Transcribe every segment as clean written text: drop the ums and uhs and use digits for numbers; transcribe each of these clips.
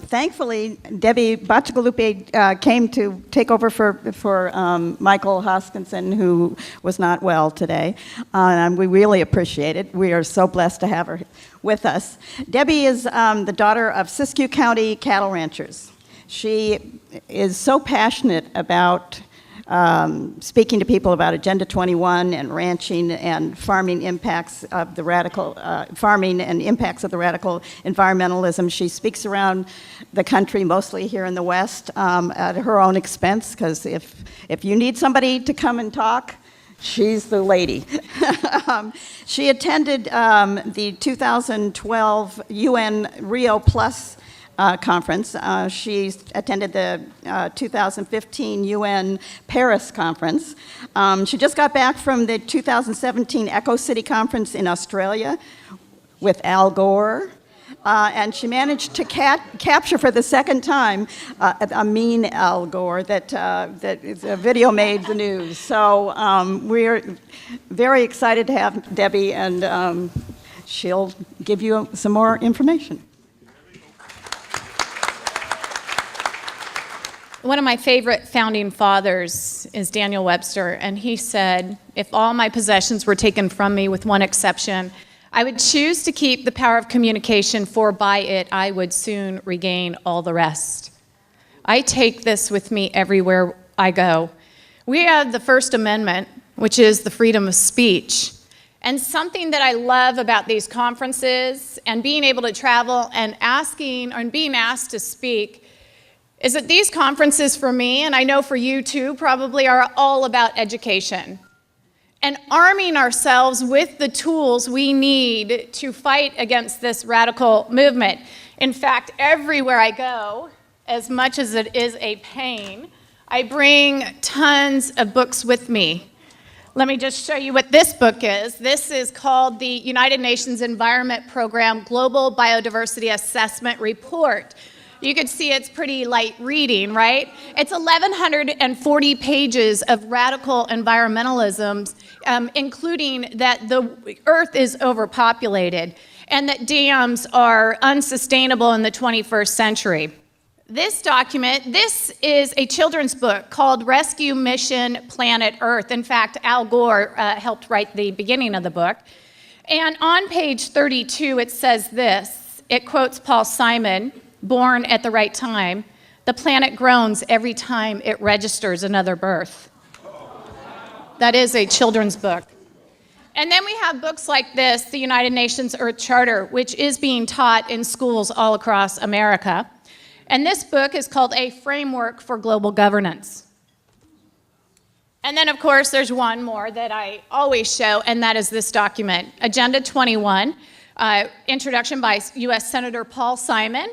Thankfully, Debbie Bacigalupi came to take over for Michael Hoskinson, who was not well today. And we really appreciate it. We are so blessed to have her with us. Debbie is the daughter of Siskiyou County cattle ranchers. She is so passionate about speaking to people about Agenda 21 and ranching and farming impacts of the radical farming and impacts of the radical environmentalism. She speaks around the country, mostly here in the West, at her own expense, because if you need somebody to come and talk, she's the lady. She attended the 2012 UN Rio Plus conference. She attended the 2015 UN Paris conference. She just got back from the 2017 Echo City conference in Australia with Al Gore. And she managed to capture for the second time a mean Al Gore that a video made the news. So we're very excited to have Debbie, and she'll give you some more information. One of my favorite founding fathers is Daniel Webster, and he said, "If all my possessions were taken from me with one exception, I would choose to keep the power of communication, for by it I would soon regain all the rest." I take this with me everywhere I go. We have the First Amendment, which is the freedom of speech. And something that I love about these conferences and being able to travel and being asked to speak is that these conferences for me, and I know for you too, probably are all about education and arming ourselves with the tools we need to fight against this radical movement. In fact, everywhere I go, as much as it is a pain, I bring tons of books with me. Let me just show you what this book is. This is called the United Nations Environment Program Global Biodiversity Assessment Report. You can see it's pretty light reading, right? It's 1,140 pages of radical environmentalism, including that the Earth is overpopulated and that dams are unsustainable in the 21st century. This document, this is a children's book called Rescue Mission Planet Earth. In fact, Al Gore helped write the beginning of the book. And on page 32, it says this. It quotes Paul Simon, "Born at the right time, the planet groans every time it registers another birth." That is a children's book. And then we have books like this, the United Nations Earth Charter, which is being taught in schools all across America. And this book is called A Framework for Global Governance. And then, of course, there's one more that I always show, and that is this document, Agenda 21, introduction by U.S. Senator Paul Simon,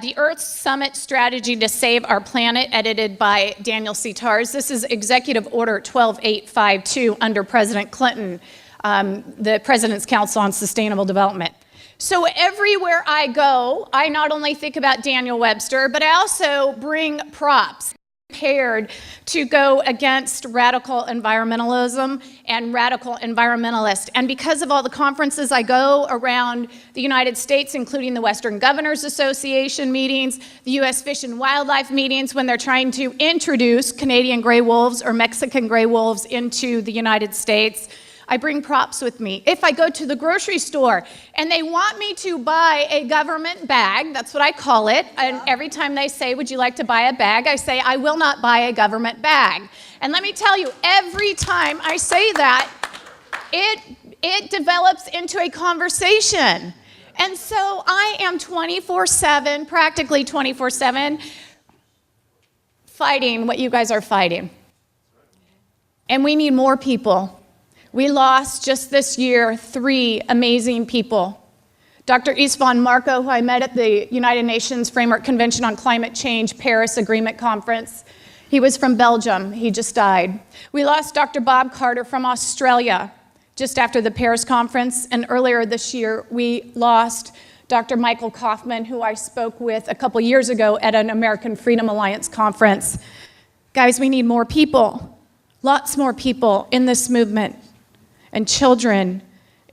The Earth Summit Strategy to Save Our Planet, edited by Daniel C. Tars. This is Executive Order 12852 under President Clinton, the President's Council on Sustainable Development. So everywhere I go, I not only think about Daniel Webster, but I also bring props prepared to go against radical environmentalism and radical environmentalists. And because of all the conferences I go around the United States, including the Western Governors Association meetings, the U.S. Fish and Wildlife meetings, when they're trying to introduce Canadian gray wolves or Mexican gray wolves into the United States, I bring props with me. If I go to the grocery store and they want me to buy a government bag, that's what I call it, and every time they say, "Would you like to buy a bag?" I say, "I will not buy a government bag." And let me tell you, every time I say that, it develops into a conversation. And so I am 24/7, practically 24/7, fighting what you guys are fighting. And we need more people. We lost just this year 3 amazing people. Dr. Istvan Marko, who I met at the United Nations Framework Convention on Climate Change Paris Agreement Conference. He was from Belgium. He just died. We lost Dr. Bob Carter from Australia just after the Paris conference. And earlier this year, we lost Dr. Michael Kaufman, who I spoke with a couple years ago at an American Freedom Alliance conference. Guys, we need more people. lots more people in this movement, and children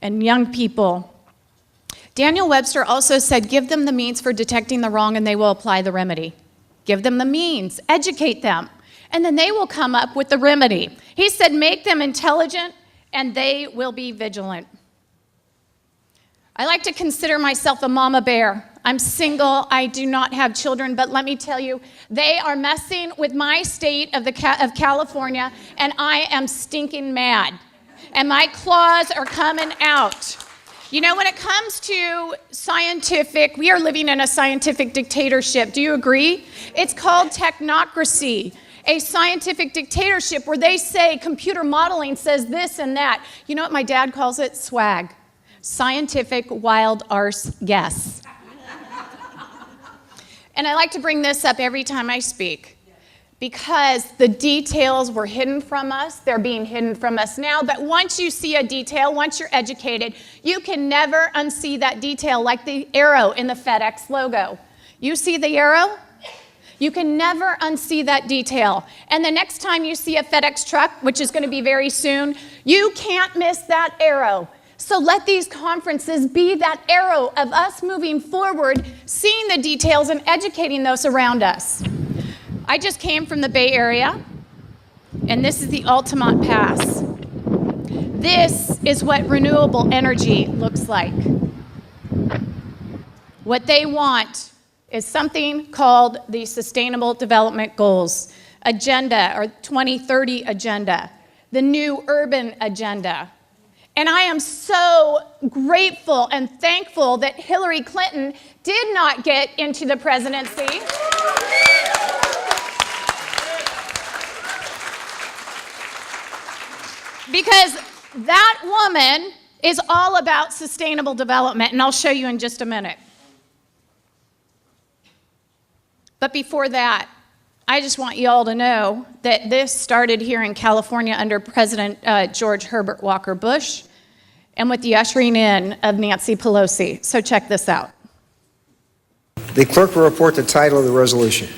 and young people. Daniel Webster also said, give them the means for detecting the wrong and they will apply the remedy. Give them the means, educate them, and then they will come up with the remedy. He said, make them intelligent and they will be vigilant. I like to consider myself a mama bear. I'm single, I do not have children, but let me tell you, they are messing with my state of California, and I am stinking mad. And my claws are coming out. You know, when it comes to scientific, we are living in a scientific dictatorship. Do you agree? It's called technocracy. A scientific dictatorship where they say computer modeling says this and that. You know what my dad calls it? Swag. Scientific wild arse guess. And I like to bring this up every time I speak because the details were hidden from us. They're being hidden from us now. But once you see a detail, once you're educated, you can never unsee that detail, like the arrow in the FedEx logo. You see the arrow? You can never unsee that detail. And the next time you see a FedEx truck, which is going to be very soon, you can't miss that arrow. So let these conferences be that arrow of us moving forward, seeing the details and educating those around us. I just came from the Bay Area, and this is the Altamont Pass. This is what renewable energy looks like. What they want is something called the Sustainable Development Goals Agenda, or 2030 Agenda, the new urban agenda. And I am so grateful and thankful that Hillary Clinton did not get into the presidency. Because that woman is all about sustainable development, and I'll show you in just a minute. But before that, I just want you all to know that this started here in California under President George Herbert Walker Bush and with the ushering in of Nancy Pelosi. So check this out. The clerk will report the title of the resolution.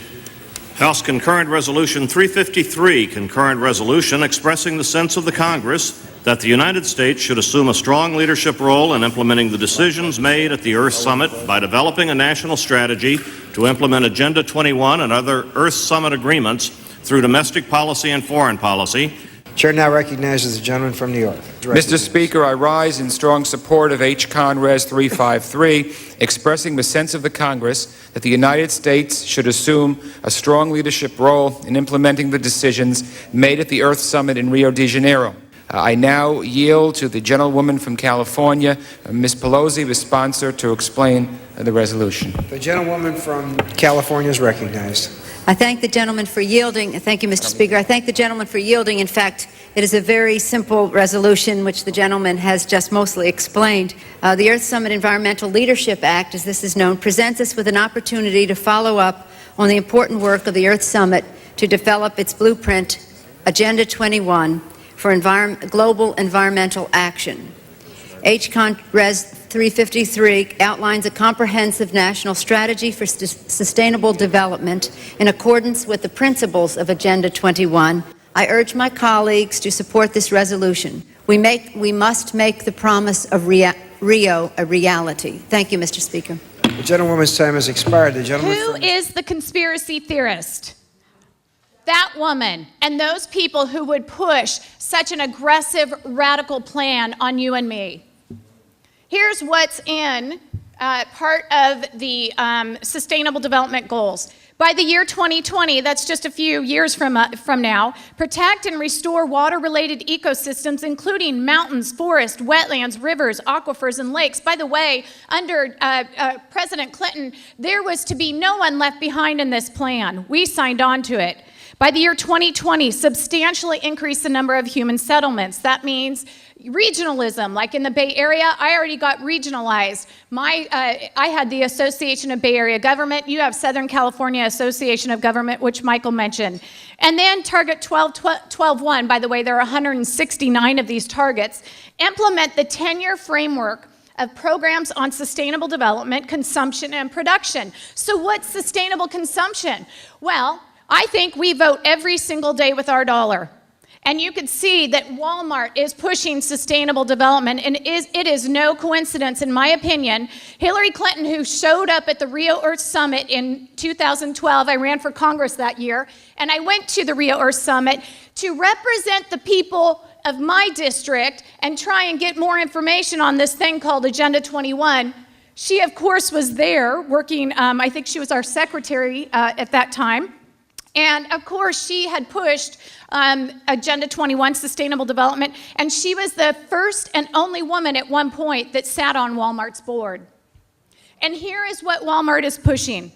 House Concurrent Resolution 353, concurrent resolution expressing the sense of the Congress that the United States should assume a strong leadership role in implementing the decisions made at the Earth Summit by developing a national strategy to implement Agenda 21 and other Earth Summit agreements through domestic policy and foreign policy. Chair now recognizes the gentleman from New York. Mr. Speaker, I rise in strong support of H-Con Res 353, expressing the sense of the Congress that the United States should assume a strong leadership role in implementing the decisions made at the Earth Summit in Rio de Janeiro. I now yield to the gentlewoman from California, Ms. Pelosi, the sponsor, to explain the resolution. The gentlewoman from California is recognized. I thank the gentleman for yielding. Thank you, Mr. Speaker. I thank the gentleman for yielding. In fact, it is a very simple resolution, which the gentleman has just mostly explained. The Earth Summit Environmental Leadership Act, as this is known, presents us with an opportunity to follow up on the important work of the Earth Summit to develop its blueprint, Agenda 21, for global environmental action. H-Con Res 353 outlines a comprehensive national strategy for sustainable development in accordance with the principles of Agenda 21. I urge my colleagues to support this resolution. We must make the promise of Rio a reality. Thank you, Mr. Speaker. The gentlewoman's time has expired. The gentleman Who is the conspiracy theorist? That woman and those people who would push such an aggressive, radical plan on you and me. Here's what's in part of the Sustainable Development Goals. By the year 2020, that's just a few years from now, protect and restore water-related ecosystems, including mountains, forests, wetlands, rivers, aquifers, and lakes. By the way, under President Clinton, there was to be no one left behind in this plan. We signed on to it. By the year 2020, substantially increase the number of human settlements. That means regionalism, like in the Bay Area, I already got regionalized. I had the Association of Bay Area Government. You have Southern California Association of Government, which Michael mentioned. And then Target 12.1, by the way, there are 169 of these targets. Implement the 10-year framework of programs on sustainable development, consumption, and production. So what's sustainable consumption? Well, I think we vote every single day with our dollar. And you could see that Walmart is pushing sustainable development, and it is no coincidence, in my opinion. Hillary Clinton, who showed up at the Rio Earth Summit in 2012, I ran for Congress that year, and I went to the Rio Earth Summit to represent the people of my district and try and get more information on this thing called Agenda 21. She, of course, was there working, I think she was our secretary at that time. And of course, she had pushed Agenda 21, Sustainable Development, and she was the first and only woman at one point that sat on Walmart's board. And here is what Walmart is pushing.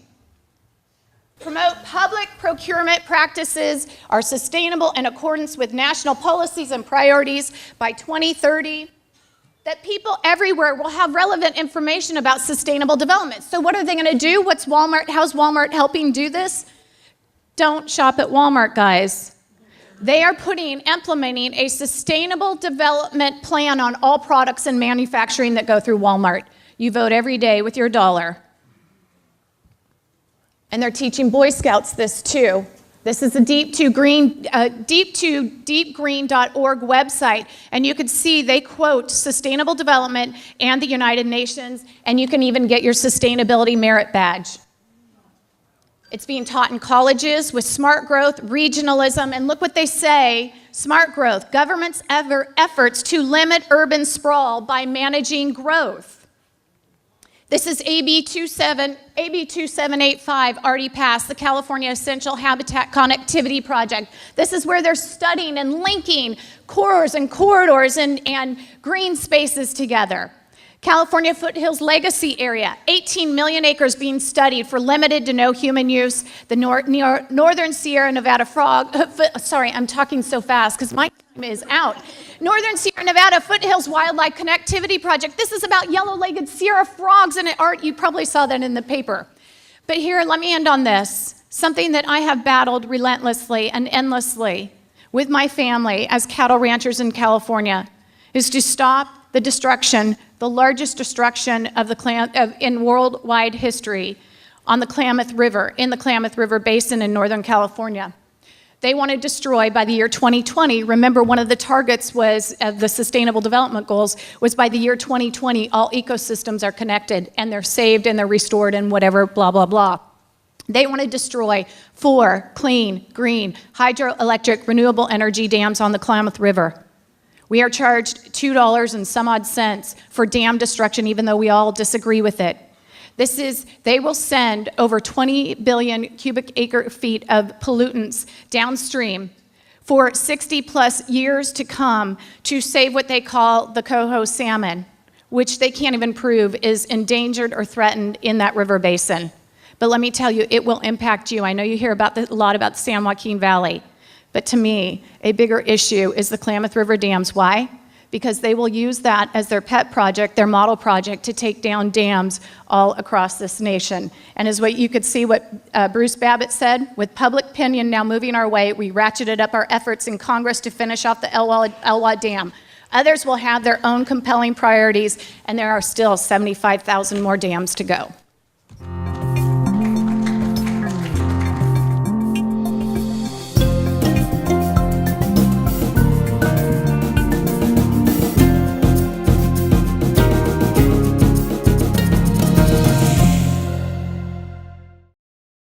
Promote public procurement practices are sustainable in accordance with national policies and priorities by 2030. That people everywhere will have relevant information about sustainable development. So what are they going to do? How's Walmart helping do this? Don't shop at Walmart, guys. They are implementing a sustainable development plan on all products and manufacturing that go through Walmart. You vote every day with your dollar. And they're teaching Boy Scouts this too. This is the deep2green.org website, and you can see they quote sustainable development and the United Nations, and you can even get your sustainability merit badge. It's being taught in colleges with smart growth, regionalism, and look what they say, smart growth, government's efforts to limit urban sprawl by managing growth. This is AB 2785, already passed, the California Essential Habitat Connectivity Project. This is where they're studying and linking corridors and green spaces together. California Foothills Legacy Area, 18 million acres being studied for limited to no human use. The Northern Sierra Nevada sorry, I'm talking so fast because my time is out. Northern Sierra Nevada Foothills Wildlife Connectivity Project. This is about yellow-legged Sierra frogs, and you probably saw that in the paper. But here, let me end on this. Something that I have battled relentlessly and endlessly with my family as cattle ranchers in California is to stop the destruction, the largest destruction of in worldwide history on the Klamath River, in the Klamath River Basin in Northern California. They want to destroy by the year 2020. Remember, one of the targets was the Sustainable Development Goals was by the year 2020, all ecosystems are connected and they're saved and they're restored and whatever, blah, blah, blah. They want to destroy 4 clean, green, hydroelectric, renewable energy dams on the Klamath River. We are charged $2 and some odd cents for dam destruction, even though we all disagree with it. They will send over 20 billion cubic acre feet of pollutants downstream for 60 plus years to come to save what they call the coho salmon, which they can't even prove is endangered or threatened in that river basin. But let me tell you, it will impact you. I know you hear a lot about the San Joaquin Valley. But to me, a bigger issue is the Klamath River dams. Why? Because they will use that as their pet project, their model project, to take down dams all across this nation. And as you could see what Bruce Babbitt said, with public opinion now moving our way, we ratcheted up our efforts in Congress to finish off the Elwha Dam. Others will have their own compelling priorities, and there are still 75,000 more dams to go.